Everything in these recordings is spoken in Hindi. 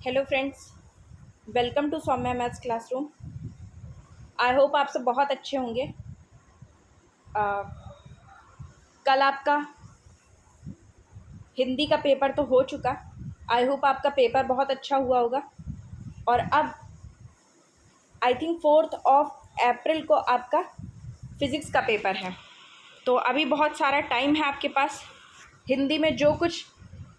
Hello friends, welcome to Saumya maths classroom. I hope आप सब बहुत अच्छे होंगे। कल आपका हिंदी का पेपर तो हो चुका। आई होप आपका पेपर बहुत अच्छा हुआ होगा। और अब आई थिंक 4 अप्रैल को आपका फ़िज़िक्स का पेपर है। तो अभी बहुत सारा टाइम है आपके पास। हिंदी में जो कुछ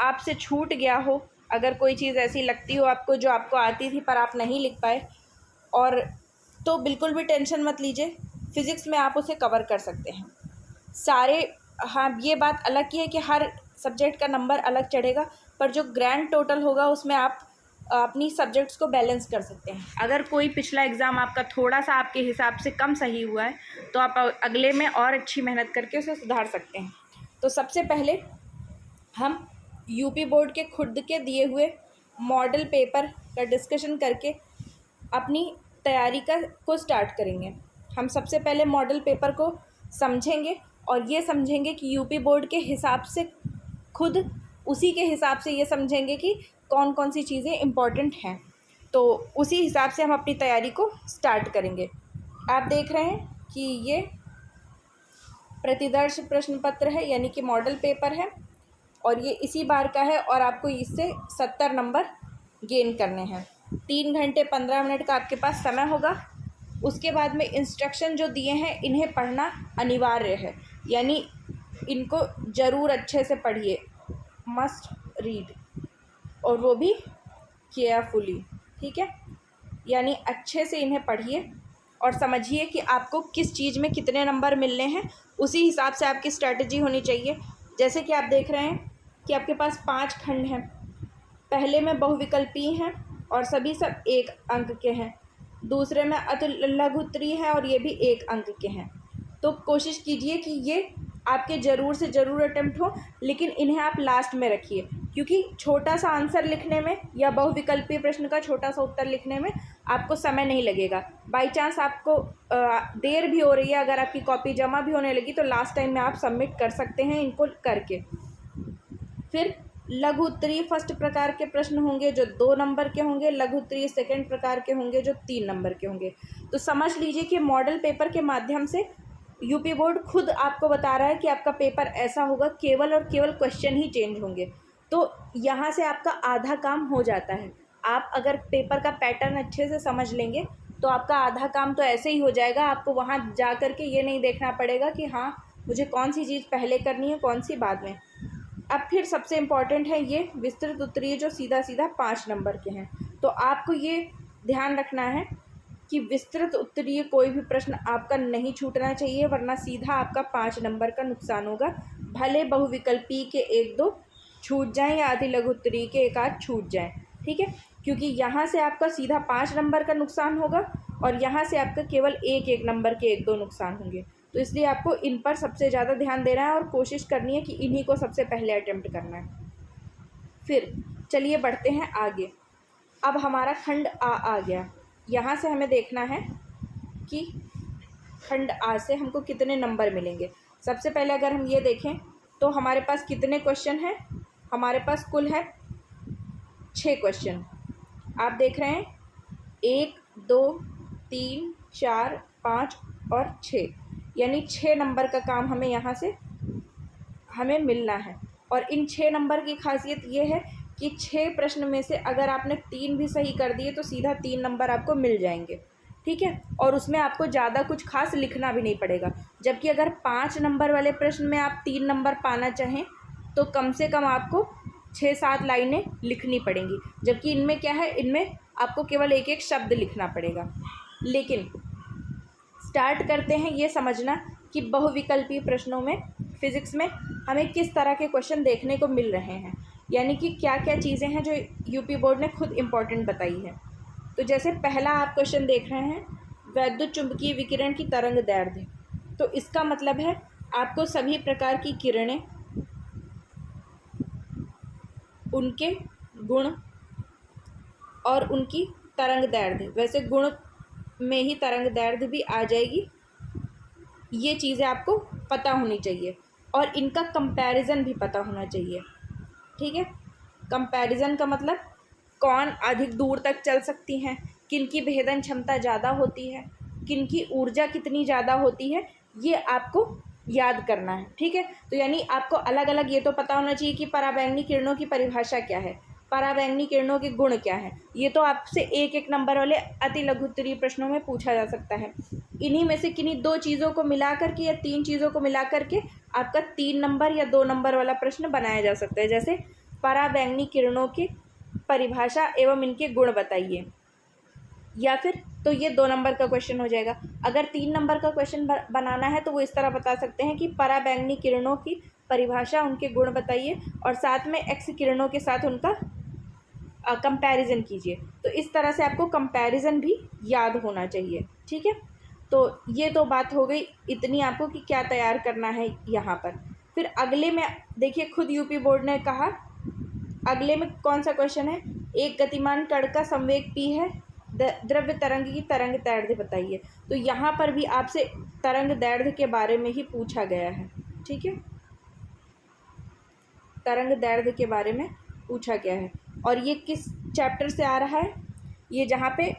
आपसे छूट गया हो, अगर कोई चीज़ ऐसी लगती हो आपको जो आपको आती थी पर आप नहीं लिख पाए, और तो बिल्कुल भी टेंशन मत लीजिए, फ़िज़िक्स में आप उसे कवर कर सकते हैं सारे। हाँ, ये बात अलग की है कि हर सब्जेक्ट का नंबर अलग चढ़ेगा, पर जो ग्रैंड टोटल होगा उसमें आप अपनी सब्जेक्ट्स को बैलेंस कर सकते हैं। अगर कोई पिछला एग्ज़ाम आपका थोड़ा सा आपके हिसाब से कम सही हुआ है तो आप अगले में और अच्छी मेहनत करके उसे सुधार सकते हैं। तो सबसे पहले हम यूपी बोर्ड के खुद के दिए हुए मॉडल पेपर का डिस्कशन करके अपनी तैयारी को स्टार्ट करेंगे। हम सबसे पहले मॉडल पेपर को समझेंगे और ये समझेंगे कि यूपी बोर्ड के हिसाब से, खुद उसी के हिसाब से ये समझेंगे कि कौन कौन सी चीज़ें इम्पॉर्टेंट हैं। तो उसी हिसाब से हम अपनी तैयारी को स्टार्ट करेंगे। आप देख रहे हैं कि ये प्रतिदर्श प्रश्न पत्र है, यानी कि मॉडल पेपर है, और ये इसी बार का है और आपको इससे 70 नंबर गेन करने हैं। 3 घंटे 15 मिनट का आपके पास समय होगा। उसके बाद में इंस्ट्रक्शन जो दिए हैं इन्हें पढ़ना अनिवार्य है, यानी इनको ज़रूर अच्छे से पढ़िए, मस्ट रीड, और वो भी केयरफुली, ठीक है। यानी अच्छे से इन्हें पढ़िए और समझिए कि आपको किस चीज़ में कितने नंबर मिलने हैं, उसी हिसाब से आपकी स्ट्रैटेजी होनी चाहिए। जैसे कि आप देख रहे हैं कि आपके पास 5 खंड हैं, पहले में बहुविकल्पी हैं और सभी सब 1 अंक के हैं, दूसरे में लघुत्तरीय है और ये भी 1 अंक के हैं। तो कोशिश कीजिए कि ये आपके ज़रूर से ज़रूर अटेम्प्ट हो, लेकिन इन्हें आप लास्ट में रखिए, क्योंकि छोटा सा आंसर लिखने में या बहुविकल्पीय प्रश्न का छोटा सा उत्तर लिखने में आपको समय नहीं लगेगा। बाई चांस आपको देर भी हो रही है, अगर आपकी कॉपी जमा भी होने लगी तो लास्ट टाइम में आप सबमिट कर सकते हैं इनको करके। फिर लघु उत्तरीय फर्स्ट प्रकार के प्रश्न होंगे जो 2 नंबर के होंगे, लघु उत्तरीय सेकेंड प्रकार के होंगे जो 3 नंबर के होंगे। तो समझ लीजिए कि मॉडल पेपर के माध्यम से यूपी बोर्ड खुद आपको बता रहा है कि आपका पेपर ऐसा होगा, केवल और केवल क्वेश्चन ही चेंज होंगे। तो यहाँ से आपका आधा काम हो जाता है। आप अगर पेपर का पैटर्न अच्छे से समझ लेंगे तो आपका आधा काम तो ऐसे ही हो जाएगा। आपको वहाँ जा कर के ये नहीं देखना पड़ेगा कि हाँ मुझे कौन सी चीज़ पहले करनी है, कौन सी बाद में। अब फिर सबसे इम्पॉर्टेंट है ये विस्तृत उत्तरीय जो सीधा सीधा 5 नंबर के हैं। तो आपको ये ध्यान रखना है कि विस्तृत उत्तरीय कोई भी प्रश्न आपका नहीं छूटना चाहिए, वरना सीधा आपका 5 नंबर का नुकसान होगा। भले बहुविकल्पी के 1-2 छूट जाएं या आधे लघु उत्तरीय के 1-8 छूट जाएं, ठीक है, क्योंकि यहाँ से आपका सीधा 5 नंबर का नुकसान होगा और यहाँ से आपका केवल 1-1 नंबर के 1-2 नुकसान होंगे। तो इसलिए आपको इन पर सबसे ज़्यादा ध्यान देना है और कोशिश करनी है कि इन्हीं को सबसे पहले अटेम्प्ट करना है। फिर चलिए बढ़ते हैं आगे। अब हमारा खंड आ गया। यहाँ से हमें देखना है कि खंड आ से हमको कितने नंबर मिलेंगे। सबसे पहले अगर हम ये देखें तो हमारे पास कितने क्वेश्चन हैं, हमारे पास कुल है 6 क्वेश्चन। आप देख रहे हैं 1, 2, 3, 4, 5 और 6, यानी 6 नंबर का काम हमें यहाँ से हमें मिलना है। और इन 6 नंबर की खासियत ये है कि 6 प्रश्न में से अगर आपने 3 भी सही कर दिए तो सीधा 3 नंबर आपको मिल जाएंगे, ठीक है। और उसमें आपको ज़्यादा कुछ खास लिखना भी नहीं पड़ेगा। जबकि अगर 5 नंबर वाले प्रश्न में आप 3 नंबर पाना चाहें तो कम से कम आपको 6-7 लाइनें लिखनी पड़ेंगी, जबकि इनमें क्या है, इनमें आपको केवल 1-1 शब्द लिखना पड़ेगा। लेकिन स्टार्ट करते हैं ये समझना कि बहुविकल्पीय प्रश्नों में, फिज़िक्स में हमें किस तरह के क्वेश्चन देखने को मिल रहे हैं, यानी कि क्या क्या चीज़ें हैं जो यूपी बोर्ड ने खुद इम्पोर्टेंट बताई है। तो जैसे पहला आप क्वेश्चन देख रहे हैं, वैद्युत चुंबकीय विकिरण की तरंग दैर्ध्य। तो इसका मतलब है आपको सभी प्रकार की किरणें, उनके गुण और उनकी तरंग दैर्ध्य, वैसे गुण में ही तरंग दैर्ध्य भी आ जाएगी, ये चीज़ें आपको पता होनी चाहिए और इनका कंपैरिजन भी पता होना चाहिए, ठीक है। कंपैरिजन का मतलब कौन अधिक दूर तक चल सकती हैं, किनकी भेदन क्षमता ज़्यादा होती है, किनकी ऊर्जा कितनी ज़्यादा होती है, ये आपको याद करना है। ठीक है, तो यानी आपको अलग अलग ये तो पता होना चाहिए कि पराबैंगनी किरणों की परिभाषा क्या है, पराबैंगनी किरणों के गुण क्या हैं। ये तो आपसे एक एक नंबर वाले अति लघु उत्तरीय प्रश्नों में पूछा जा सकता है। इन्हीं में से किन्हीं 2 चीज़ों को मिला करके या 3 चीज़ों को मिला करके आपका 3 नंबर या 2 नंबर वाला प्रश्न बनाया जा सकता है। जैसे पराबैंगनी किरणों की परिभाषा एवं इनके गुण बताइए, या फिर तो ये 2 नंबर का क्वेश्चन हो जाएगा। अगर 3 नंबर का क्वेश्चन बनाना है तो वो इस तरह बता सकते हैं कि पराबैंगनी किरणों की परिभाषा, उनके गुण बताइए और साथ में एक्स किरणों के साथ उनका कंपैरिजन कीजिए। तो इस तरह से आपको कंपैरिजन भी याद होना चाहिए। ठीक है, तो ये तो बात हो गई इतनी आपको कि क्या तैयार करना है यहाँ पर। फिर अगले में देखिए, खुद यूपी बोर्ड ने कहा, अगले में कौन सा क्वेश्चन है, एक गतिमान कण का संवेग p है, द्रव्य तरंग की तरंग दैर्ध्य बताइए। तो यहाँ पर भी आपसे तरंग दैर्ध्य के बारे में ही पूछा गया है। ठीक है, तरंग दैर्ध्य के बारे में पूछा गया है। और ये किस चैप्टर से आ रहा है, ये जहाँ पे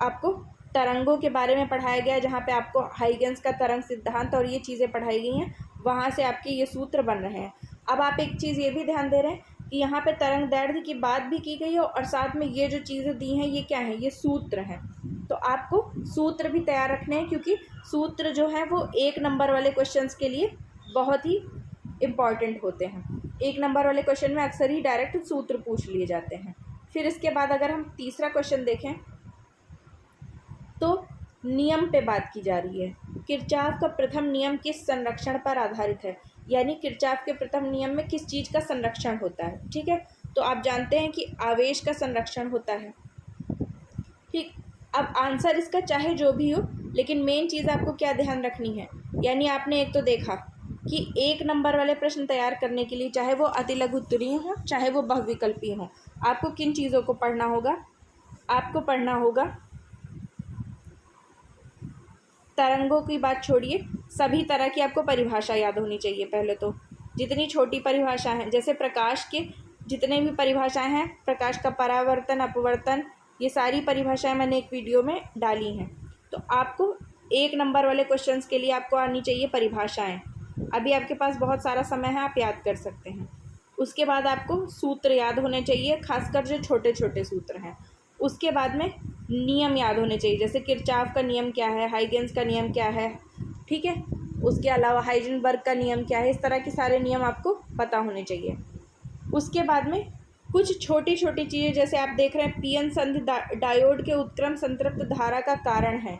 आपको तरंगों के बारे में पढ़ाया गया है, जहाँ पे आपको हाइगेंस का तरंग सिद्धांत और ये चीज़ें पढ़ाई गई हैं, वहाँ से आपके ये सूत्र बन रहे हैं। अब आप एक चीज़ ये भी ध्यान दे रहे हैं कि यहाँ पे तरंग दैर्ध्य की बात भी की गई है और साथ में ये जो चीज़ें दी हैं ये क्या है, ये सूत्र हैं। तो आपको सूत्र भी तैयार रखने हैं, क्योंकि सूत्र जो है वो 1 नंबर वाले क्वेश्चंस के लिए बहुत ही इम्पॉर्टेंट होते हैं। 1 नंबर वाले क्वेश्चन में अक्सर ही डायरेक्ट सूत्र पूछ लिए जाते हैं। फिर इसके बाद अगर हम तीसरा क्वेश्चन देखें तो नियम पे बात की जा रही है। किरचॉफ का प्रथम नियम किस संरक्षण पर आधारित है, यानी किरचॉफ के प्रथम नियम में किस चीज़ का संरक्षण होता है। ठीक है, तो आप जानते हैं कि आवेश का संरक्षण होता है। ठीक, अब आंसर इसका चाहे जो भी हो, लेकिन मेन चीज़ आपको क्या ध्यान रखनी है, यानी आपने एक तो देखा कि 1 नंबर वाले प्रश्न तैयार करने के लिए, चाहे वो अति लघु उत्तरीय हो चाहे वो बहुविकल्पीय हो, आपको किन चीज़ों को पढ़ना होगा, आपको पढ़ना होगा तरंगों की बात छोड़िए, सभी तरह की आपको परिभाषा याद होनी चाहिए। पहले तो जितनी छोटी परिभाषा हैं, जैसे प्रकाश के जितने भी परिभाषाएं हैं, प्रकाश का परावर्तन, अपवर्तन, ये सारी परिभाषाएं मैंने एक वीडियो में डाली हैं। तो आपको 1 नंबर वाले क्वेश्चंस के लिए आपको आनी चाहिए परिभाषाएं। अभी आपके पास बहुत सारा समय है, आप याद कर सकते हैं। उसके बाद आपको सूत्र याद होने चाहिए, खासकर जो छोटे छोटे सूत्र हैं। उसके बाद में नियम याद होने चाहिए, जैसे किरचॉफ का नियम क्या है, हाइगेंस का नियम क्या है। ठीक है, उसके अलावा हाइजेनबर्ग का नियम क्या है, इस तरह के सारे नियम आपको पता होने चाहिए। उसके बाद में कुछ छोटी छोटी चीज़ें, जैसे आप देख रहे हैं पीएन संधि डायोड के उत्क्रम संतृप्त धारा का कारण है।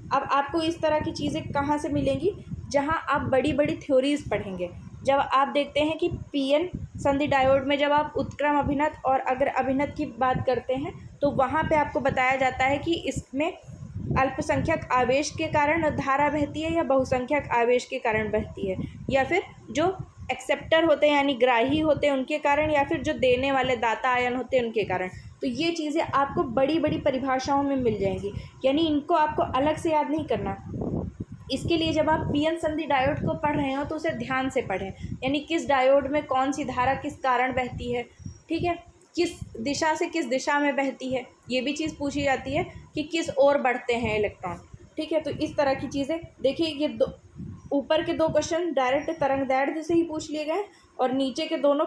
अब आपको इस तरह की चीज़ें कहाँ से मिलेंगी, जहाँ आप बड़ी बड़ी थ्योरीज़ पढ़ेंगे। जब आप देखते हैं कि पीएन संधि डायोड में जब आप उत्क्रम अभिनत और अग्र अभिनत की बात करते हैं, तो वहाँ पे आपको बताया जाता है कि इसमें अल्पसंख्यक आवेश के कारण धारा बहती है या बहुसंख्यक आवेश के कारण बहती है, या फिर जो एक्सेप्टर होते हैं यानी ग्राही होते हैं उनके कारण, या फिर जो देने वाले दाता आयन होते हैं उनके कारण। तो ये चीज़ें आपको बड़ी बड़ी परिभाषाओं में मिल जाएंगी, यानी इनको आपको अलग से याद नहीं करना। इसके लिए जब आप पीएन संधि डायोड को पढ़ रहे हो तो उसे ध्यान से पढ़ें, यानी किस डायोड में कौन सी धारा किस कारण बहती है। ठीक है, किस दिशा से किस दिशा में बहती है, ये भी चीज़ पूछी जाती है कि किस ओर बढ़ते हैं इलेक्ट्रॉन। ठीक है, तो इस तरह की चीज़ें देखिए, ये ऊपर के 2 क्वेश्चन डायरेक्ट तरंग दैर्ध्य से ही पूछ लिए गए और नीचे के दोनों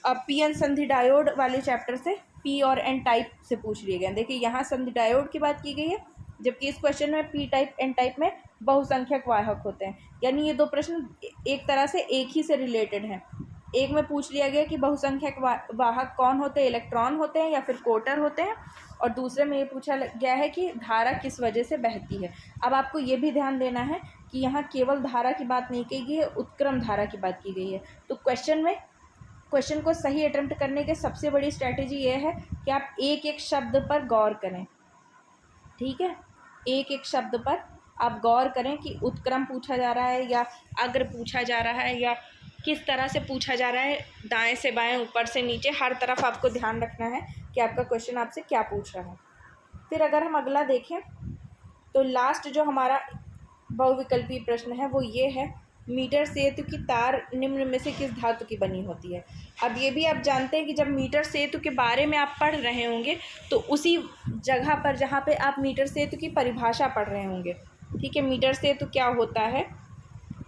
पीएन संधि डायोड वाले चैप्टर से पी और एन टाइप से पूछ लिए गए। देखिए यहाँ संधि डायोड की बात की गई है, जबकि इस क्वेश्चन में पी टाइप एन टाइप में बहुसंख्यक वाहक होते हैं। यानी ये 2 प्रश्न एक तरह से एक ही से रिलेटेड हैं। एक में पूछ लिया गया कि बहुसंख्यक वाहक कौन होते हैं, इलेक्ट्रॉन होते हैं या फिर कोटर होते हैं, और दूसरे में ये पूछा गया है कि धारा किस वजह से बहती है। अब आपको ये भी ध्यान देना है कि यहाँ केवल धारा की बात नहीं की गई है, उत्क्रम धारा की बात की गई है। तो क्वेश्चन को सही अटेम्प्ट करने के सबसे बड़ी स्ट्रैटेजी ये है कि आप एक एक शब्द पर गौर करें। ठीक है, एक एक शब्द पर आप गौर करें कि उत्क्रम पूछा जा रहा है या अग्र पूछा जा रहा है या किस तरह से पूछा जा रहा है, दाएं से बाएं, ऊपर से नीचे, हर तरफ आपको ध्यान रखना है कि आपका क्वेश्चन आपसे क्या पूछ रहा है। फिर अगर हम अगला देखें तो लास्ट जो हमारा बहुविकल्पीय प्रश्न है वो ये है, मीटर सेतु की तार निम्न में से किस धातु की बनी होती है। अब ये भी आप जानते हैं कि जब मीटर सेतु के बारे में आप पढ़ रहे होंगे तो उसी जगह पर जहाँ पे आप मीटर सेतु की परिभाषा पढ़ रहे होंगे, ठीक है, मीटर सेतु क्या होता है,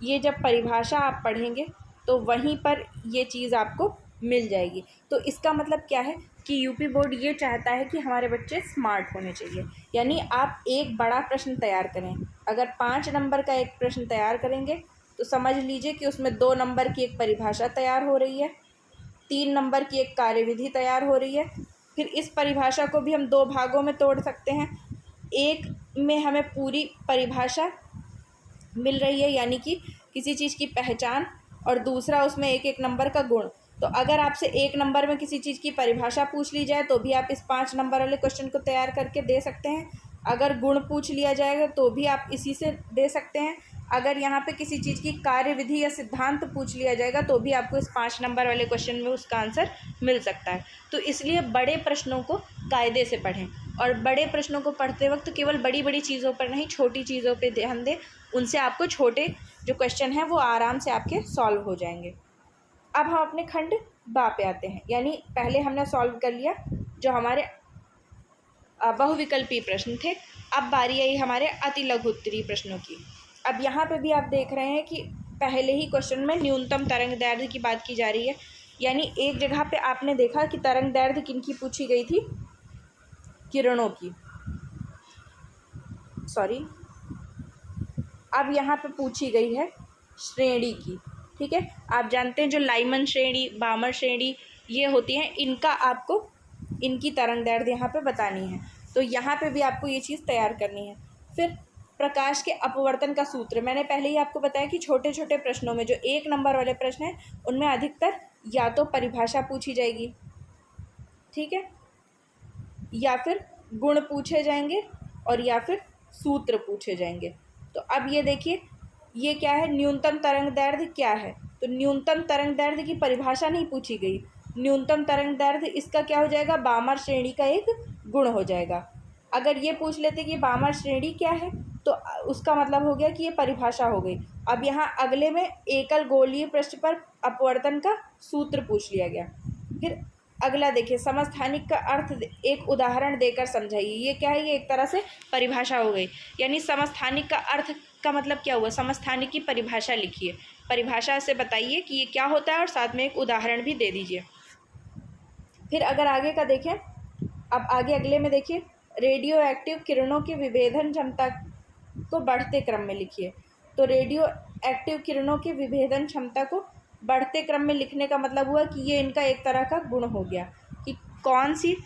ये जब परिभाषा आप पढ़ेंगे तो वहीं पर ये चीज़ आपको मिल जाएगी। तो इसका मतलब क्या है कि यूपी बोर्ड ये चाहता है कि हमारे बच्चे स्मार्ट होने चाहिए, यानी आप एक बड़ा प्रश्न तैयार करें। अगर 5 नंबर का एक प्रश्न तैयार करेंगे तो समझ लीजिए कि उसमें 2 नंबर की एक परिभाषा तैयार हो रही है, 3 नंबर की एक कार्यविधि तैयार हो रही है। फिर इस परिभाषा को भी हम 2 भागों में तोड़ सकते हैं। एक में हमें पूरी परिभाषा मिल रही है, यानी कि किसी चीज़ की पहचान, और दूसरा उसमें 1-1 नंबर का गुण। तो अगर आपसे 1 नंबर में किसी चीज़ की परिभाषा पूछ ली जाए तो भी आप इस 5 नंबर वाले क्वेश्चन को तैयार करके दे सकते हैं। अगर गुण पूछ लिया जाएगा तो भी आप इसी से दे सकते हैं। अगर यहाँ पे किसी चीज़ की कार्यविधि या सिद्धांत पूछ लिया जाएगा तो भी आपको इस 5 नंबर वाले क्वेश्चन में उसका आंसर मिल सकता है। तो इसलिए बड़े प्रश्नों को कायदे से पढ़ें, और बड़े प्रश्नों को पढ़ते वक्त केवल बड़ी बड़ी चीज़ों पर नहीं, छोटी चीज़ों पर ध्यान दें। उनसे आपको छोटे जो क्वेश्चन हैं वो आराम से आपके सॉल्व हो जाएंगे। अब हम अपने खंड बा पे आते हैं, यानी पहले हमने सॉल्व कर लिया जो हमारे बहुविकल्पी प्रश्न थे। अब बारी आई हमारे अति लघु उत्तरीय प्रश्नों की। अब यहाँ पे भी आप देख रहे हैं कि पहले ही क्वेश्चन में न्यूनतम तरंग दैर्ध्य की बात की जा रही है, यानी एक जगह पे आपने देखा कि तरंग दैर्ध्य किनकी पूछी गई थी, किरणों की, सॉरी, अब यहाँ पे पूछी गई है श्रेणी की, ठीक है। आप जानते हैं जो लाइमन श्रेणी, बामर श्रेणी ये होती हैं, इनका आपको इनकी तरंग दैर्ध्य यहाँ पे बतानी है। तो यहाँ पे भी आपको ये चीज़ तैयार करनी है। फिर प्रकाश के अपवर्तन का सूत्र, मैंने पहले ही आपको बताया कि छोटे छोटे प्रश्नों में जो 1 नंबर वाले प्रश्न हैं उनमें अधिकतर या तो परिभाषा पूछी जाएगी, ठीक है, या फिर गुण पूछे जाएंगे, और या फिर सूत्र पूछे जाएंगे। तो अब ये देखिए, ये क्या है, न्यूनतम तरंग दैर्ध्य क्या है, तो न्यूनतम तरंग दैर्ध्य की परिभाषा नहीं पूछी गई। न्यूनतम तरंग दैर्ध्य इसका क्या हो जाएगा, बामर श्रेणी का एक गुण हो जाएगा। अगर ये पूछ लेते कि बामर श्रेणी क्या है तो उसका मतलब हो गया कि ये परिभाषा हो गई। अब यहाँ अगले में एकल गोलीय पृष्ठ पर अपवर्तन का सूत्र पूछ लिया गया। फिर अगला देखिए, समस्थानिक का अर्थ एक उदाहरण देकर समझाइए। ये क्या है, ये एक तरह से परिभाषा हो गई, यानी समस्थानिक का अर्थ का मतलब क्या हुआ, समस्थानिक की परिभाषा लिखिए, परिभाषा से बताइए कि ये क्या होता है और साथ में एक उदाहरण भी दे दीजिए। फिर अगर आगे का देखें, अब आगे अगले में देखिए, रेडियो एक्टिव किरणों की विभेदन क्षमता को बढ़ते क्रम में लिखिए। तो रेडियो एक्टिव किरणों की विभेदन क्षमता को बढ़ते क्रम में लिखने का मतलब हुआ कि ये इनका एक तरह का गुण हो गया कि कौन सी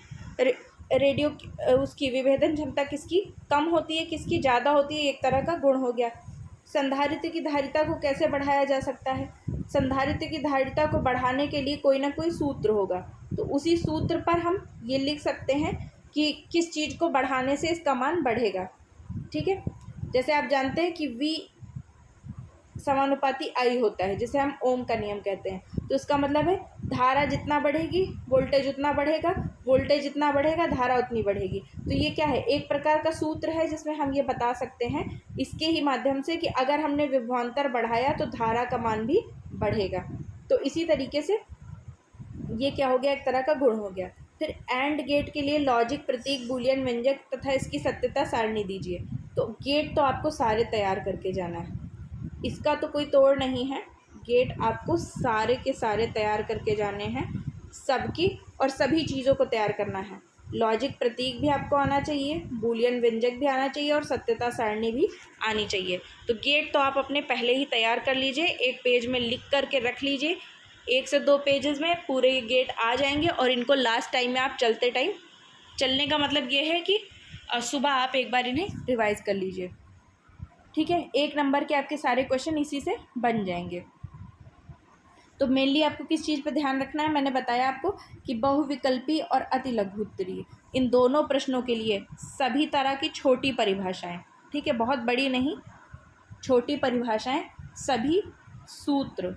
रेडियो उसकी विभेदन क्षमता किसकी कम होती है, किसकी ज़्यादा होती है, एक तरह का गुण हो गया। संधारित्र की धारिता को कैसे बढ़ाया जा सकता है, संधारित्र की धारिता को बढ़ाने के लिए कोई ना कोई सूत्र होगा, तो उसी सूत्र पर हम ये लिख सकते हैं कि किस चीज़ को बढ़ाने से इसका मान बढ़ेगा, ठीक है। जैसे आप जानते हैं कि V समानुपाती I होता है, जिसे हम ओम का नियम कहते हैं। तो इसका मतलब है धारा जितना बढ़ेगी वोल्टेज उतना बढ़ेगा, वोल्टेज जितना बढ़ेगा धारा उतनी बढ़ेगी। तो ये क्या है, एक प्रकार का सूत्र है जिसमें हम ये बता सकते हैं इसके ही माध्यम से कि अगर हमने विभवांतर बढ़ाया तो धारा का मान भी बढ़ेगा। तो इसी तरीके से ये क्या हो गया, एक तरह का गुण हो गया। फिर एंड गेट के लिए लॉजिक प्रतीक बूलियन व्यंजक तथा इसकी सत्यता सारणी दीजिए। तो गेट तो आपको सारे तैयार करके जाना है, इसका तो कोई तोड़ नहीं है, गेट आपको सारे के सारे तैयार करके जाने हैं, सबकी और सभी चीज़ों को तैयार करना है। लॉजिक प्रतीक भी आपको आना चाहिए, बूलियन व्यंजक भी आना चाहिए और सत्यता सारणी भी आनी चाहिए। तो गेट तो आप अपने पहले ही तैयार कर लीजिए, एक पेज में लिख करके रख लीजिए, 1 से 2 पेजेस में पूरे ये गेट आ जाएंगे। और इनको लास्ट टाइम में आप चलते टाइम, चलने का मतलब ये है कि सुबह आप एक बार इन्हें रिवाइज़ कर लीजिए, ठीक है। 1 नंबर के आपके सारे क्वेश्चन इसी से बन जाएंगे। तो मेनली आपको किस चीज़ पे ध्यान रखना है, मैंने बताया आपको कि बहुविकल्पी और अति लघु उत्तरीय, इन दोनों प्रश्नों के लिए सभी तरह की छोटी परिभाषाएं, ठीक है, बहुत बड़ी नहीं, छोटी परिभाषाएं, सभी सूत्र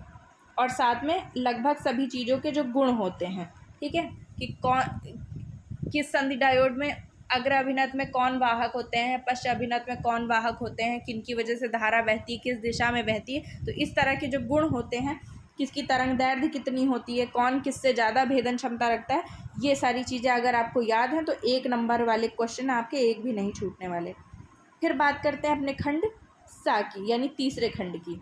और साथ में लगभग सभी चीज़ों के जो गुण होते हैं, ठीक है, कि कौन किस संधि डायोड में अग्र अभिनत में कौन वाहक होते हैं, पश्च अभिनत में कौन वाहक होते हैं, किन की वजह से धारा बहती है, किस दिशा में बहती है। तो इस तरह के जो गुण होते हैं, किसकी तरंग दैर्ध्य कितनी होती है, कौन किससे ज़्यादा भेदन क्षमता रखता है, ये सारी चीज़ें अगर आपको याद हैं तो 1 नंबर वाले क्वेश्चन आपके एक भी नहीं छूटने वाले। फिर बात करते हैं अपने खंड सा की, यानी तीसरे खंड की।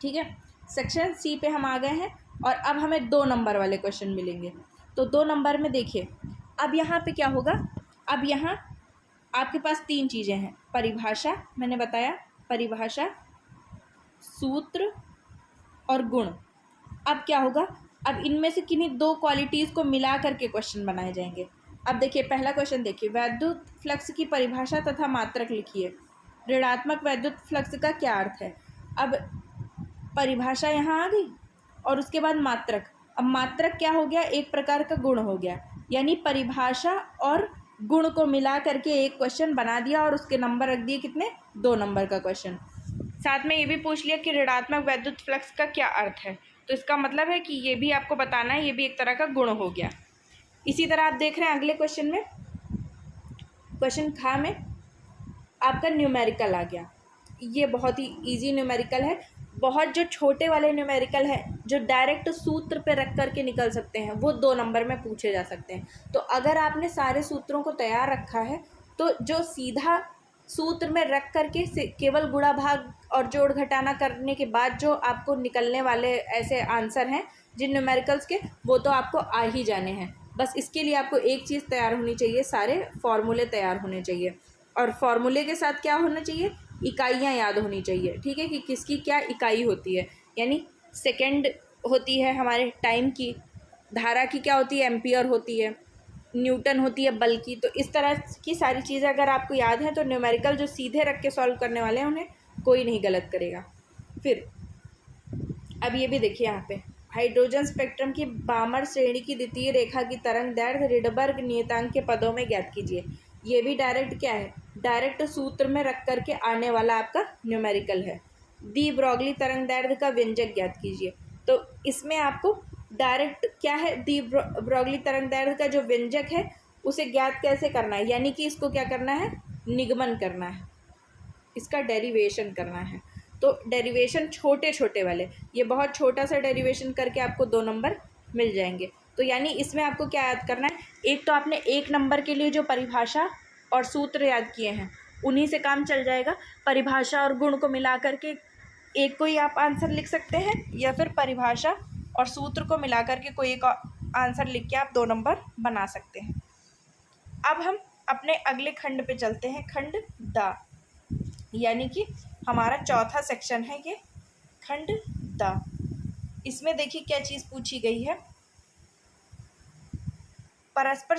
ठीक है, सेक्शन सी पे हम आ गए हैं और अब हमें 2 नंबर वाले क्वेश्चन मिलेंगे। तो 2 नंबर में देखिए, अब यहाँ पे क्या होगा, अब यहाँ आपके पास 3 चीज़ें हैं, परिभाषा, मैंने बताया परिभाषा, सूत्र और गुण। अब क्या होगा, अब इनमें से किन्हीं 2 क्वालिटीज़ को मिला करके क्वेश्चन बनाए जाएंगे। अब देखिए पहला क्वेश्चन देखिए, वैद्युत फ्लक्स की परिभाषा तथा मात्रक लिखिए। ऋणात्मक वैद्युत फ्लक्स का क्या अर्थ है। अब परिभाषा यहाँ आ गई और उसके बाद मात्रक। अब मात्रक क्या हो गया, एक प्रकार का गुण हो गया, यानी परिभाषा और गुण को मिला करके एक क्वेश्चन बना दिया और उसके नंबर रख दिए कितने, 2 नंबर का क्वेश्चन। साथ में ये भी पूछ लिया कि ऋणात्मक वैद्युत फ्लक्स का क्या अर्थ है, तो इसका मतलब है कि ये भी आपको बताना है, ये भी एक तरह का गुण हो गया। इसी तरह आप देख रहे हैं अगले क्वेश्चन में, क्वेश्चन खा में आपका न्यूमेरिकल आ गया। ये बहुत ही इजी न्यूमेरिकल है, बहुत जो छोटे वाले न्यूमेरिकल है जो डायरेक्ट सूत्र पे रख करके निकल सकते हैं, वो 2 नंबर में पूछे जा सकते हैं। तो अगर आपने सारे सूत्रों को तैयार रखा है तो जो सीधा सूत्र में रख करके केवल गुणा भाग और जोड़ घटाना करने के बाद जो आपको निकलने वाले ऐसे आंसर हैं जिन न्यूमेरिकल्स के, वो तो आपको आ ही जाने हैं। बस इसके लिए आपको एक चीज़ तैयार होनी चाहिए, सारे फॉर्मूले तैयार होने चाहिए, और फॉर्मूले के साथ क्या होना चाहिए, इकाइयाँ याद होनी चाहिए। ठीक है, कि किसकी क्या इकाई होती है, यानी सेकंड होती है हमारे टाइम की, धारा की क्या होती है, एम्पियर होती है, न्यूटन होती है बल की। तो इस तरह की सारी चीज़ें अगर आपको याद हैं तो न्यूमेरिकल जो सीधे रख के सॉल्व करने वाले हैं उन्हें कोई नहीं गलत करेगा। फिर अब ये भी देखिए यहाँ पे, हाइड्रोजन स्पेक्ट्रम की बामर श्रेणी की द्वितीय रेखा की तरंग दैर्घ्य रिडबर्ग नियतांक के पदों में ज्ञात कीजिए। ये भी डायरेक्ट क्या है, डायरेक्ट सूत्र में रख करके आने वाला आपका न्यूमेरिकल है। दी ब्रॉगली तरंग दैर्घ्य का व्यंजक ज्ञात कीजिए। तो इसमें आपको डायरेक्ट क्या है, दी ब्रॉगली तरंग दैर्घ्य का जो व्यंजक है उसे ज्ञात कैसे करना है, यानी कि इसको क्या करना है, निगमन करना है, इसका डेरिवेशन करना है। तो डेरिवेशन छोटे छोटे वाले, ये बहुत छोटा सा डेरिवेशन करके आपको 2 नंबर मिल जाएंगे। तो यानी इसमें आपको क्या याद करना है, एक तो आपने 1 नंबर के लिए जो परिभाषा और सूत्र याद किए हैं उन्हीं से काम चल जाएगा। परिभाषा और गुण को मिला करके एक कोई आप आंसर लिख सकते हैं, या फिर परिभाषा और सूत्र को मिला करके कोई एक आंसर लिख के आप 2 नंबर बना सकते हैं। अब हम अपने अगले खंड पे चलते हैं, खंड द, यानी कि हमारा चौथा सेक्शन है ये खंड द। इसमें देखिए क्या चीज़ पूछी गई है, परस्पर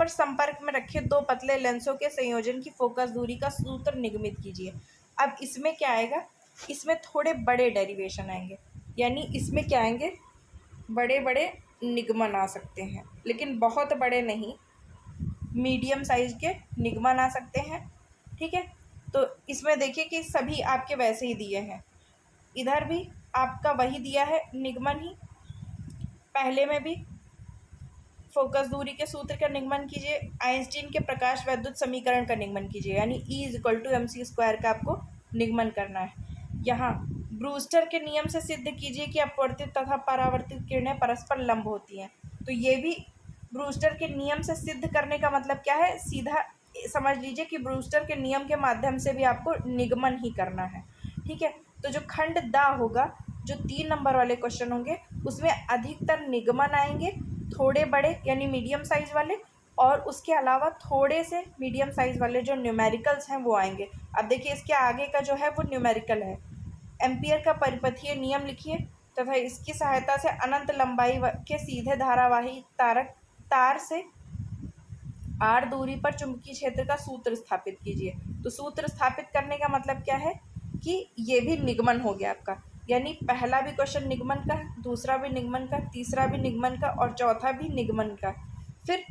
संपर्क में रखे 2 पतले लेंसों के संयोजन की फोकस दूरी का सूत्र निगमित कीजिए। अब इसमें क्या आएगा, इसमें थोड़े बड़े डेरिवेशन आएंगे, यानी इसमें क्या आएंगे, बड़े बड़े निगमन आ सकते हैं, लेकिन बहुत बड़े नहीं, मीडियम साइज के निगमन आ सकते हैं। ठीक है, तो इसमें देखिए कि सभी आपके वैसे ही दिए हैं, इधर भी आपका वही दिया है निगमन ही, पहले में भी फोकस दूरी के सूत्र का निगमन कीजिए, आइंस्टीन के प्रकाश वैद्युत समीकरण का निगमन कीजिए, यानी E=mc² का आपको निगमन करना है। यहाँ ब्रूस्टर के नियम से सिद्ध कीजिए कि अपवर्तित तथा परावर्तित किरणें परस्पर लंब होती हैं। तो ये भी ब्रूस्टर के नियम से सिद्ध करने का मतलब क्या है, सीधा समझ लीजिए कि ब्रूस्टर के नियम के माध्यम से भी आपको निगमन ही करना है। ठीक है, तो जो खंड द होगा, जो 3 नंबर वाले क्वेश्चन होंगे उसमें अधिकतर निगमन आएंगे, थोड़े बड़े यानी मीडियम साइज वाले, और उसके अलावा थोड़े से मीडियम साइज वाले जो न्यूमेरिकल्स हैं वो आएंगे। अब देखिए इसके आगे का जो है वो न्यूमेरिकल है, एम्पियर का परिपथीय नियम लिखिए तथा इसकी सहायता से अनंत लंबाई के सीधे धारावाही तार से r दूरी पर चुंबकीय क्षेत्र का सूत्र स्थापित कीजिए। तो सूत्र स्थापित करने का मतलब क्या है कि ये भी निगमन हो गया आपका, यानी पहला भी क्वेश्चन निगमन का, दूसरा भी निगमन का, तीसरा भी निगमन का और चौथा भी निगमन का। फिर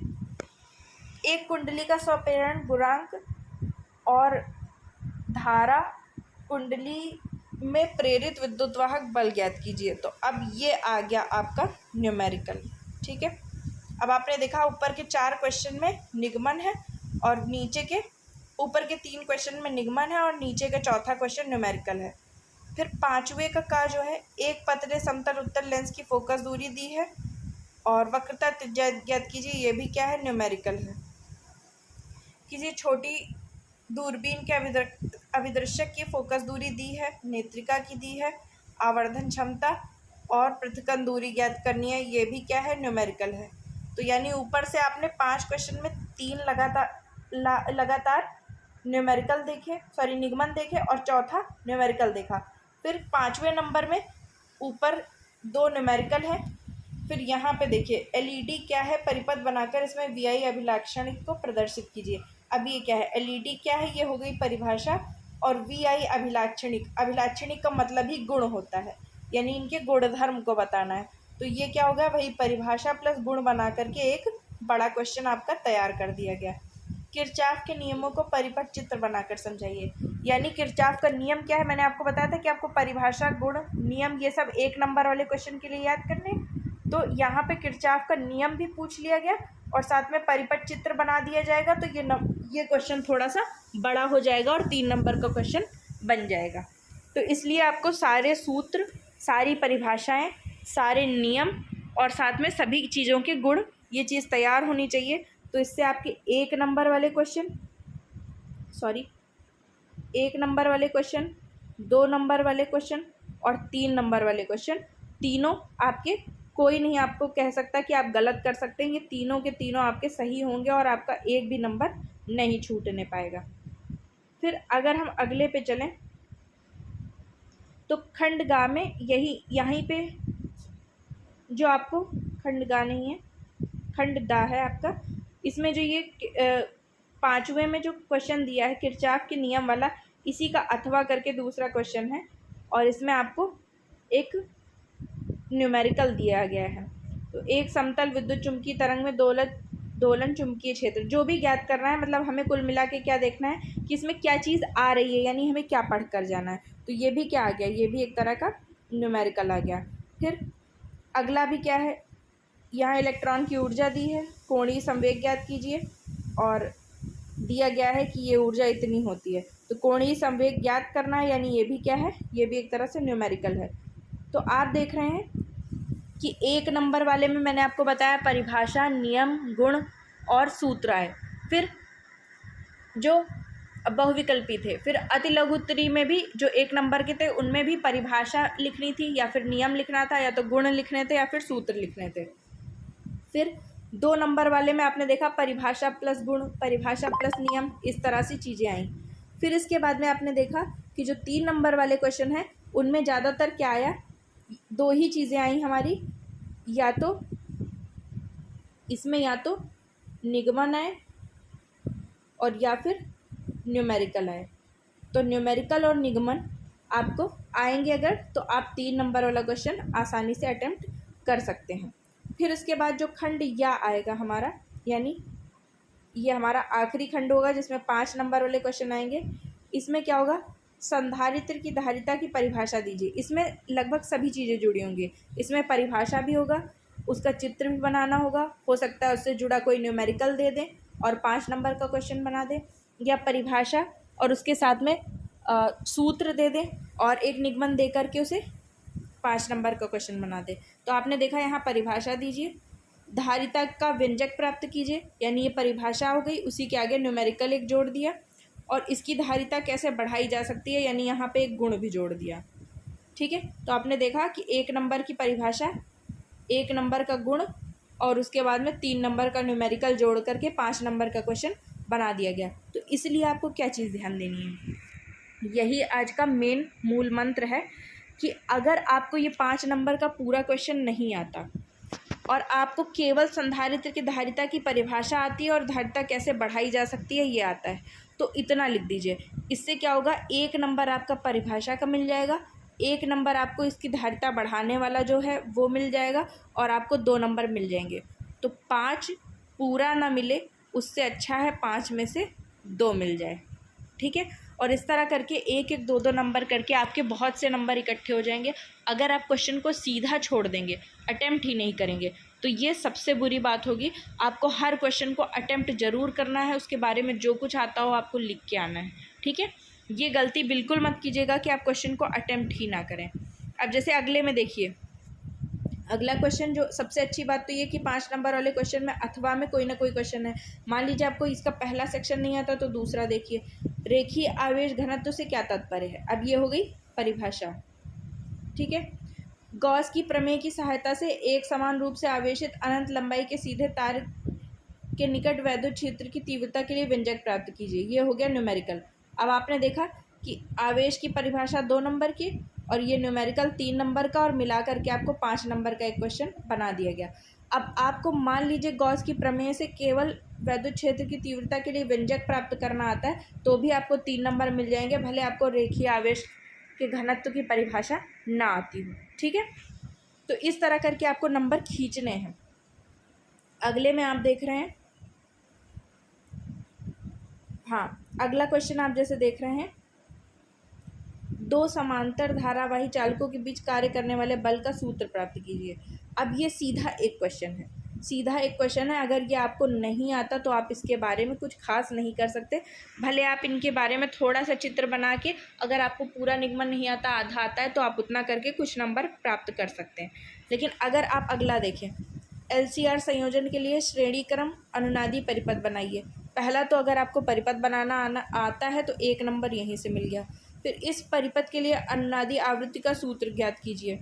एक कुंडली का स्वप्रेरण गुणांक और धारा कुंडली में प्रेरित विद्युतवाहक बल ज्ञात कीजिए। तो अब ये आ गया आपका न्यूमेरिकल। ठीक है, अब आपने देखा ऊपर के 4 क्वेश्चन में निगमन है और नीचे के ऊपर के 3 क्वेश्चन में निगमन है और नीचे का चौथा क्वेश्चन न्यूमेरिकल है। फिर 5वें का जो है, एक पतले समतल उत्तल लेंस की फोकस दूरी दी है और वक्रता त्रिज्या ज्ञात कीजिए, ये भी क्या है, न्यूमेरिकल है। किसी छोटी दूरबीन के अभिदर्शक की फोकस दूरी दी है, नेत्रिका की दी है, आवर्धन क्षमता और पृथक्कन दूरी ज्ञात करनी है, ये भी क्या है, न्यूमेरिकल है। तो यानी ऊपर से आपने 5 क्वेश्चन में 3 लगातार न्यूमेरिकल देखे, सॉरी निगमन देखे और चौथा न्यूमेरिकल देखा। फिर 5वें नंबर में ऊपर 2 न्यूमेरिकल है। फिर यहाँ पे देखिए एलईडी क्या है, परिपथ बनाकर इसमें वीआई अभिलाक्षणिक को प्रदर्शित कीजिए। अब ये क्या है, एलईडी क्या है, ये हो गई परिभाषा, और वीआई अभिलाक्षणिक, अभिलाक्षणिक का मतलब ही गुण होता है, यानी इनके गुणधर्म को बताना है। तो ये क्या होगा, वही परिभाषा प्लस गुण बना करके एक बड़ा क्वेश्चन आपका तैयार कर दिया गया। किरचॉफ के नियमों को परिपथ चित्र बनाकर समझाइए। यानी किरचॉफ का नियम क्या है, मैंने आपको बताया था कि आपको परिभाषा, गुण, नियम ये सब 1 नंबर वाले क्वेश्चन के लिए याद करने। तो यहाँ पे किरचॉफ का नियम भी पूछ लिया गया और साथ में परिपथ चित्र बना दिया जाएगा। तो ये क्वेश्चन थोड़ा सा बड़ा हो जाएगा और 3 नंबर का क्वेश्चन बन जाएगा। तो इसलिए आपको सारे सूत्र, सारी परिभाषाएं, सारे नियम और साथ में सभी चीज़ों के गुण, ये चीज़ तैयार होनी चाहिए। तो इससे आपके 1 नंबर वाले क्वेश्चन, 1 नंबर वाले क्वेश्चन, 2 नंबर वाले क्वेश्चन और 3 नंबर वाले क्वेश्चन, तीनों आपके, कोई नहीं आपको कह सकता कि आप गलत कर सकते हैं। ये तीनों के तीनों आपके सही होंगे और आपका एक भी नंबर नहीं छूटने पाएगा। फिर अगर हम अगले पे चलें तो खंडगा में यहीं पे जो आपको खंडगा नहीं है, खंडदा है आपका, इसमें जो ये 5वें में जो क्वेश्चन दिया है किरचॉफ के नियम वाला, इसी का अथवा करके दूसरा क्वेश्चन है और इसमें आपको एक न्यूमेरिकल दिया गया है। तो एक समतल विद्युत चुम्बकीय तरंग में दोलन चुम्बकीय क्षेत्र, जो भी ज्ञात करना है, मतलब हमें कुल मिला के क्या देखना है कि इसमें क्या चीज़ आ रही है, यानी हमें क्या पढ़ कर जाना है। तो ये भी क्या आ गया, ये भी एक तरह का न्यूमेरिकल आ गया। फिर अगला भी क्या है, यहाँ इलेक्ट्रॉन की ऊर्जा दी है, कोणीय संवेग ज्ञात कीजिए और दिया गया है कि ये ऊर्जा इतनी होती है। तो कोणीय संवेग ज्ञात करना है, यानी ये भी क्या है, ये भी एक तरह से न्यूमेरिकल है। तो आप देख रहे हैं कि 1 नंबर वाले में मैंने आपको बताया परिभाषा, नियम, गुण और सूत्र आए। फिर जो बहुविकल्पी थे, फिर अति लघु उत्तरी में भी जो 1 नंबर के थे उनमें भी परिभाषा लिखनी थी या फिर नियम लिखना था या तो गुण लिखने थे या फिर सूत्र लिखने थे। फिर 2 नंबर वाले में आपने देखा परिभाषा प्लस गुण, परिभाषा प्लस नियम, इस तरह से चीज़ें आई। फिर इसके बाद में आपने देखा कि जो 3 नंबर वाले क्वेश्चन हैं उनमें ज़्यादातर क्या आया, 2 ही चीज़ें आई हमारी, या तो इसमें या तो निगमन आए और या फिर न्यूमेरिकल आए। तो न्यूमेरिकल और निगमन आपको आएंगे अगर, तो आप 3 नंबर वाला क्वेश्चन आसानी से अटेम्प्ट कर सकते हैं। फिर इसके बाद जो खंड या आएगा हमारा, यानी ये हमारा आखिरी खंड होगा जिसमें 5 नंबर वाले क्वेश्चन आएंगे। इसमें क्या होगा, संधारित्र की धारिता की परिभाषा दीजिए। इसमें लगभग सभी चीज़ें जुड़ी होंगी, इसमें परिभाषा भी होगा, उसका चित्र भी बनाना होगा, हो सकता है उससे जुड़ा कोई न्यूमेरिकल दे दें और 5 नंबर का क्वेश्चन बना दें, या परिभाषा और उसके साथ में सूत्र दे दें और एक निगमन दे करके उसे 5 नंबर का क्वेश्चन बना दें। तो आपने देखा यहाँ परिभाषा दीजिए, धारिता का व्यंजक प्राप्त कीजिए, यानी ये परिभाषा हो गई, उसी के आगे न्यूमेरिकल एक जोड़ दिया और इसकी धारिता कैसे बढ़ाई जा सकती है, यानी यहाँ पे एक गुण भी जोड़ दिया। ठीक है, तो आपने देखा कि 1 नंबर की परिभाषा, 1 नंबर का गुण और उसके बाद में 3 नंबर का न्यूमेरिकल जोड़ करके 5 नंबर का क्वेश्चन बना दिया गया। तो इसलिए आपको क्या चीज़ ध्यान देनी है, यही आज का मेन मूल मंत्र है कि अगर आपको ये 5 नंबर का पूरा क्वेश्चन नहीं आता और आपको केवल संधारित्र की धारिता की परिभाषा आती है और धारिता कैसे बढ़ाई जा सकती है ये आता है, तो इतना लिख दीजिए। इससे क्या होगा, 1 नंबर आपका परिभाषा का मिल जाएगा, 1 नंबर आपको इसकी धारिता बढ़ाने वाला जो है वो मिल जाएगा और आपको 2 नंबर मिल जाएंगे। तो 5 पूरा ना मिले, उससे अच्छा है 5 में से 2 मिल जाए। ठीक है, और इस तरह करके 1-1, 2-2 नंबर करके आपके बहुत से नंबर इकट्ठे हो जाएंगे। अगर आप क्वेश्चन को सीधा छोड़ देंगे, अटेम्प्ट ही नहीं करेंगे, तो ये सबसे बुरी बात होगी। आपको हर क्वेश्चन को अटेम्प्ट ज़रूर करना है, उसके बारे में जो कुछ आता हो आपको लिख के आना है, ठीक है। ये गलती बिल्कुल मत कीजिएगा कि आप क्वेश्चन को अटेम्प्ट ही ना करें। अब जैसे अगले में देखिए, अगला क्वेश्चन जो सबसे अच्छी बात तो ये कि 5 नंबर वाले क्वेश्चन में अथवा में कोई ना कोई क्वेश्चन है। मान लीजिए आपको इसका पहला सेक्शन नहीं आता तो दूसरा देखिए, रेखीय आवेश घनत्व से क्या तात्पर्य है। अब ये हो गई परिभाषा, ठीक है। गॉस की प्रमेय की सहायता से एक समान रूप से आवेशित अनंत लंबाई के सीधे तार के निकट वैद्युत क्षेत्र की तीव्रता के लिए व्यंजक प्राप्त कीजिए। ये हो गया न्यूमेरिकल। अब आपने देखा कि आवेश की परिभाषा 2 नंबर की और ये न्यूमेरिकल 3 नंबर का, और मिला करके आपको 5 नंबर का एक क्वेश्चन बना दिया गया। अब आपको मान लीजिए गॉस की प्रमेय से केवल वैद्युत क्षेत्र की तीव्रता के लिए व्यंजक प्राप्त करना आता है तो भी आपको 3 नंबर मिल जाएंगे, भले आपको रेखीय आवेश के घनत्व की परिभाषा ना आती हो, ठीक है। तो इस तरह करके आपको नंबर खींचने हैं। अगले में आप देख रहे हैं, हाँ, अगला क्वेश्चन आप जैसे देख रहे हैं, 2 समांतर धारावाही चालकों के बीच कार्य करने वाले बल का सूत्र प्राप्त कीजिए। अब ये सीधा एक क्वेश्चन है। अगर ये आपको नहीं आता तो आप इसके बारे में कुछ खास नहीं कर सकते, भले आप इनके बारे में थोड़ा सा चित्र बना के, अगर आपको पूरा निगमन नहीं आता, आधा आता है, तो आप उतना करके कुछ नंबर प्राप्त कर सकते हैं। लेकिन अगर आप अगला देखें, LCR संयोजन के लिए श्रेणी क्रम अनुनादी परिपथ बनाइए। पहला तो अगर आपको परिपथ बनाना आता है तो 1 नंबर यहीं से मिल गया। फिर इस परिपथ के लिए अनुनादी आवृत्ति का सूत्र ज्ञात कीजिए,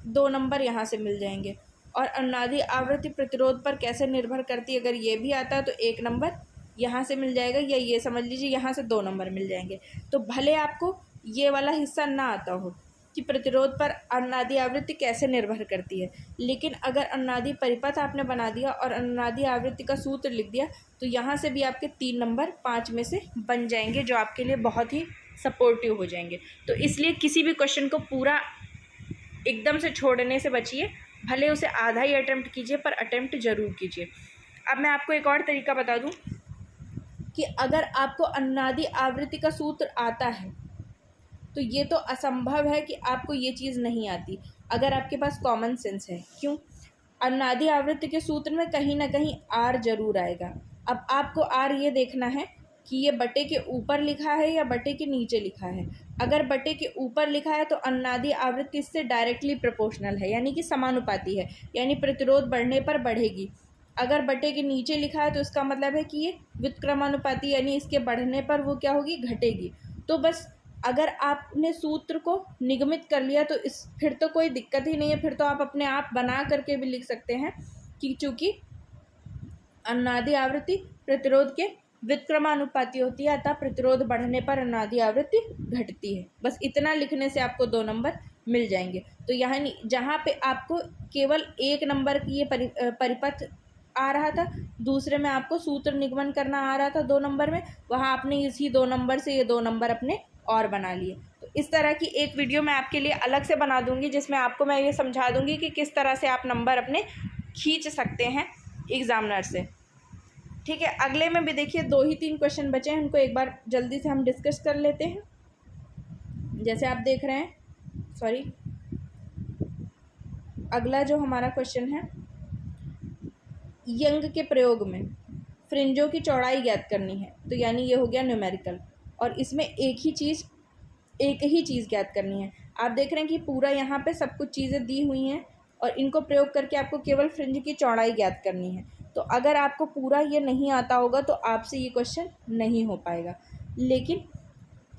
2 नंबर यहाँ से मिल जाएंगे। और अनुनादी आवृत्ति प्रतिरोध पर कैसे निर्भर करती है, अगर ये भी आता है तो 1 नंबर यहाँ से मिल जाएगा, या ये समझ लीजिए यहाँ से 2 नंबर मिल जाएंगे। तो भले आपको ये वाला हिस्सा ना आता हो कि प्रतिरोध पर अनुनादी आवृत्ति कैसे निर्भर करती है, लेकिन अगर अनुनादी परिपथ आपने बना दिया और अनुनादी आवृत्ति का सूत्र लिख दिया तो यहाँ से भी आपके 3 नंबर 5 में से बन जाएंगे, जो आपके लिए बहुत ही सपोर्टिव हो जाएंगे। तो इसलिए किसी भी क्वेश्चन को पूरा एकदम से छोड़ने से बचिए, भले उसे आधा ही अटेम्प्ट कीजिए पर अटेम्प्ट ज़रूर कीजिए। अब मैं आपको एक और तरीका बता दूं कि अगर आपको अनुनादी आवृत्ति का सूत्र आता है तो ये तो असंभव है कि आपको ये चीज़ नहीं आती, अगर आपके पास कॉमन सेंस है। क्यों? अनुनादी आवृत्ति के सूत्र में कहीं ना कहीं आर जरूर आएगा। अब आपको आर ये देखना है कि ये बटे के ऊपर लिखा है या बटे के नीचे लिखा है। अगर बटे के ऊपर लिखा है तो अनुनादी आवृत्ति इससे डायरेक्टली प्रोपोर्शनल है, यानी कि समानुपाती है, यानी प्रतिरोध बढ़ने पर बढ़ेगी। अगर बटे के नीचे लिखा है तो इसका मतलब है कि ये व्युत्क्रमानुपाती, यानी इसके बढ़ने पर वो क्या होगी, घटेगी। तो बस अगर आपने सूत्र को निगमित कर लिया तो फिर तो कोई दिक्कत ही नहीं है, फिर तो आप अपने आप बना करके भी लिख सकते हैं कि चूँकि अनुनादी आवृत्ति प्रतिरोध के व्युत्क्रमानुपाती होती है, अतः प्रतिरोध बढ़ने पर अनुनादी आवृत्ति घटती है। बस इतना लिखने से आपको 2 नंबर मिल जाएंगे। तो यहाँ जहाँ पे आपको केवल 1 नंबर की ये परिपथ आ रहा था, दूसरे में आपको सूत्र निगमन करना आ रहा था 2 नंबर में, वहाँ आपने इसी 2 नंबर से ये 2 नंबर अपने और बना लिए। तो इस तरह की एक वीडियो मैं आपके लिए अलग से बना दूंगी, जिसमें आपको मैं ये समझा दूंगी कि किस तरह से आप नंबर अपने खींच सकते हैं एग्जामिनर से, ठीक है। अगले में भी देखिए 2 ही 3 क्वेश्चन बचे हैं, उनको एक बार जल्दी से हम डिस्कस कर लेते हैं। जैसे आप देख रहे हैं, अगला जो हमारा क्वेश्चन है, यंग के प्रयोग में फ्रिंजों की चौड़ाई ज्ञात करनी है। तो यानी ये हो गया न्यूमेरिकल, और इसमें एक ही चीज़ ज्ञात करनी है। आप देख रहे हैं कि पूरा यहाँ पे सब कुछ चीज़ें दी हुई हैं और इनको प्रयोग करके आपको केवल फ्रिंज की चौड़ाई ज्ञात करनी है। तो अगर आपको पूरा ये नहीं आता होगा तो आपसे ये क्वेश्चन नहीं हो पाएगा। लेकिन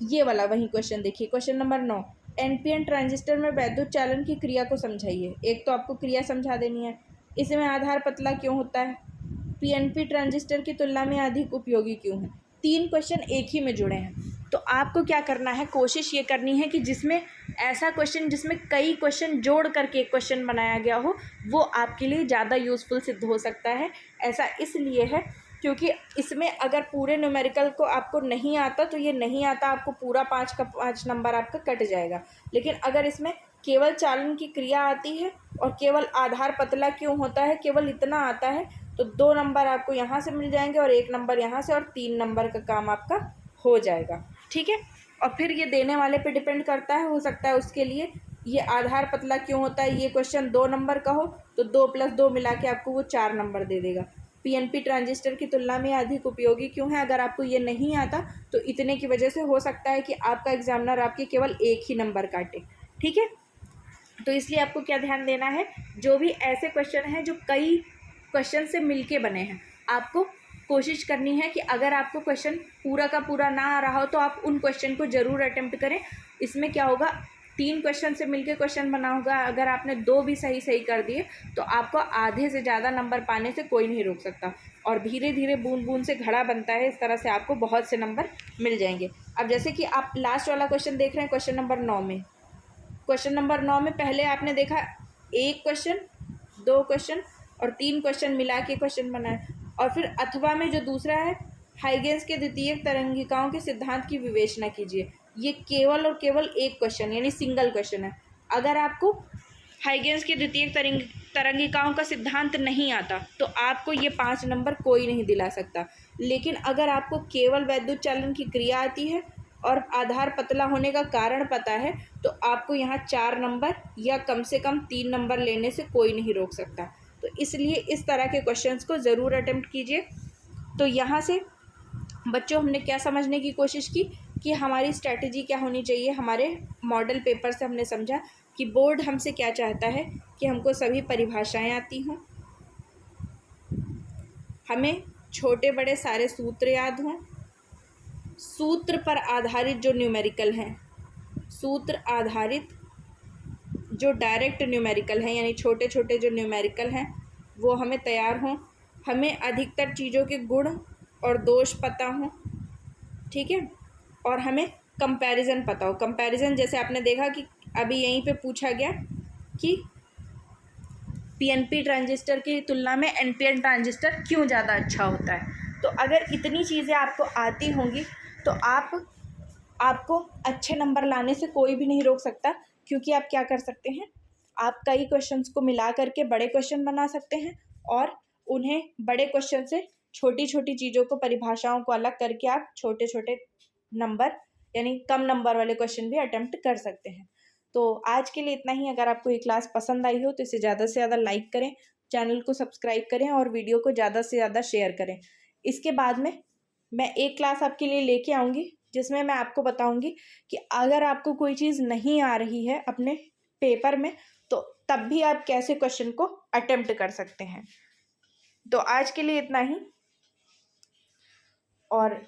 ये वाला वही क्वेश्चन देखिए, क्वेश्चन नंबर 9, NPN ट्रांजिस्टर में वैद्युत चालन की क्रिया को समझाइए। एक तो आपको क्रिया समझा देनी है, इसमें आधार पतला क्यों होता है, PNP ट्रांजिस्टर की तुलना में अधिक उपयोगी क्यों है। 3 क्वेश्चन एक ही में जुड़े हैं। तो आपको क्या करना है, कोशिश ये करनी है कि जिसमें ऐसा क्वेश्चन जिसमें कई क्वेश्चन जोड़ करके एक क्वेश्चन बनाया गया हो, वो आपके लिए ज़्यादा यूज़फुल सिद्ध हो सकता है। ऐसा इसलिए है क्योंकि इसमें अगर पूरे न्यूमेरिकल को आपको नहीं आता तो ये नहीं आता, आपको पूरा 5 का 5 नंबर आपका कट जाएगा। लेकिन अगर इसमें केवल चालन की क्रिया आती है और केवल आधार पतला क्यों होता है, केवल इतना आता है, तो 2 नंबर आपको यहाँ से मिल जाएंगे और 1 नंबर यहाँ से, और 3 नंबर का काम आपका हो जाएगा, ठीक है। और फिर ये देने वाले पे डिपेंड करता है, हो सकता है उसके लिए ये आधार पतला क्यों होता है, ये क्वेश्चन 2 नंबर का हो तो 2 + 2 मिला के आपको वो 4 नंबर दे देगा। पीएनपी ट्रांजिस्टर की तुलना में अधिक उपयोगी क्यों है, अगर आपको ये नहीं आता तो इतने की वजह से हो सकता है कि आपका एग्जामिनर आपके केवल 1 ही नंबर काटे। ठीक है, तो इसलिए आपको क्या ध्यान देना है, जो भी ऐसे क्वेश्चन हैं जो कई क्वेश्चन से मिलके बने हैं, आपको कोशिश करनी है कि अगर आपको क्वेश्चन पूरा का पूरा ना आ रहा हो तो आप उन क्वेश्चन को ज़रूर अटेम्प्ट करें। इसमें क्या होगा, 3 क्वेश्चन से मिलके क्वेश्चन बना होगा, अगर आपने 2 भी सही कर दिए तो आपको आधे से ज़्यादा नंबर पाने से कोई नहीं रोक सकता। और धीरे धीरे बूंद बूंद से घड़ा बनता है, इस तरह से आपको बहुत से नंबर मिल जाएंगे। अब जैसे कि आप लास्ट वाला क्वेश्चन देख रहे हैं, क्वेश्चन नंबर 9 में, क्वेश्चन नंबर 9 में पहले आपने देखा 1 क्वेश्चन, 2 क्वेश्चन और 3 क्वेश्चन मिला के क्वेश्चन बना है। और फिर अथवा में जो दूसरा है, हाइगेंस के द्वितीयक तरंगिकाओं के सिद्धांत की विवेचना कीजिए, ये केवल और केवल एक क्वेश्चन यानी सिंगल क्वेश्चन है। अगर आपको हाइगेंस की द्वितीयक तरंगिकाओं का सिद्धांत नहीं आता तो आपको ये 5 नंबर कोई नहीं दिला सकता। लेकिन अगर आपको केवल वैद्युत चालन की क्रिया आती है और आधार पतला होने का कारण पता है तो आपको यहाँ 4 नंबर या कम से कम 3 नंबर लेने से कोई नहीं रोक सकता। तो इसलिए इस तरह के क्वेश्चंस को ज़रूर अटेम्प्ट कीजिए। तो यहाँ से बच्चों हमने क्या समझने की कोशिश की कि हमारी स्ट्रैटेजी क्या होनी चाहिए। हमारे मॉडल पेपर से हमने समझा कि बोर्ड हमसे क्या चाहता है कि हमको सभी परिभाषाएं आती हों, हमें छोटे बड़े सारे सूत्र याद हों, सूत्र पर आधारित जो न्यूमेरिकल हैं, सूत्र आधारित जो डायरेक्ट न्यूमेरिकल हैं यानी छोटे छोटे जो न्यूमेरिकल हैं वो हमें तैयार हों, हमें अधिकतर चीज़ों के गुण और दोष पता हों। ठीक है, और हमें कंपैरिजन पता हो। कंपैरिजन जैसे आपने देखा कि अभी यहीं पे पूछा गया कि पीएनपी ट्रांजिस्टर की तुलना में एनपीएन ट्रांजिस्टर क्यों ज़्यादा अच्छा होता है। तो अगर इतनी चीज़ें आपको आती होंगी तो आपको अच्छे नंबर लाने से कोई भी नहीं रोक सकता, क्योंकि आप क्या कर सकते हैं, आप कई क्वेश्चंस को मिला करके बड़े क्वेश्चन बना सकते हैं और उन्हें बड़े क्वेश्चन से छोटी छोटी चीज़ों को, परिभाषाओं को अलग करके आप छोटे छोटे नंबर यानी कम नंबर वाले क्वेश्चन भी अटेम्प्ट कर सकते हैं। तो आज के लिए इतना ही। अगर आपको ये क्लास पसंद आई हो तो इसे ज़्यादा से ज़्यादा लाइक करें, चैनल को सब्सक्राइब करें और वीडियो को ज़्यादा से ज़्यादा शेयर करें। इसके बाद में मैं एक क्लास आपके लिए लेके आऊँगी जिसमें मैं आपको बताऊँगी कि अगर आपको कोई चीज़ नहीं आ रही है अपने पेपर में तो तब भी आप कैसे क्वेश्चन को अटेम्प्ट कर सकते हैं। तो आज के लिए इतना ही। और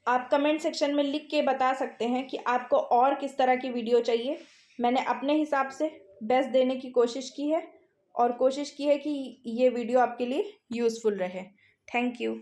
आप कमेंट सेक्शन में लिख के बता सकते हैं कि आपको और किस तरह की वीडियो चाहिए। मैंने अपने हिसाब से बेस्ट देने की कोशिश की है और कोशिश की है कि ये वीडियो आपके लिए यूज़फुल रहे। Thank you.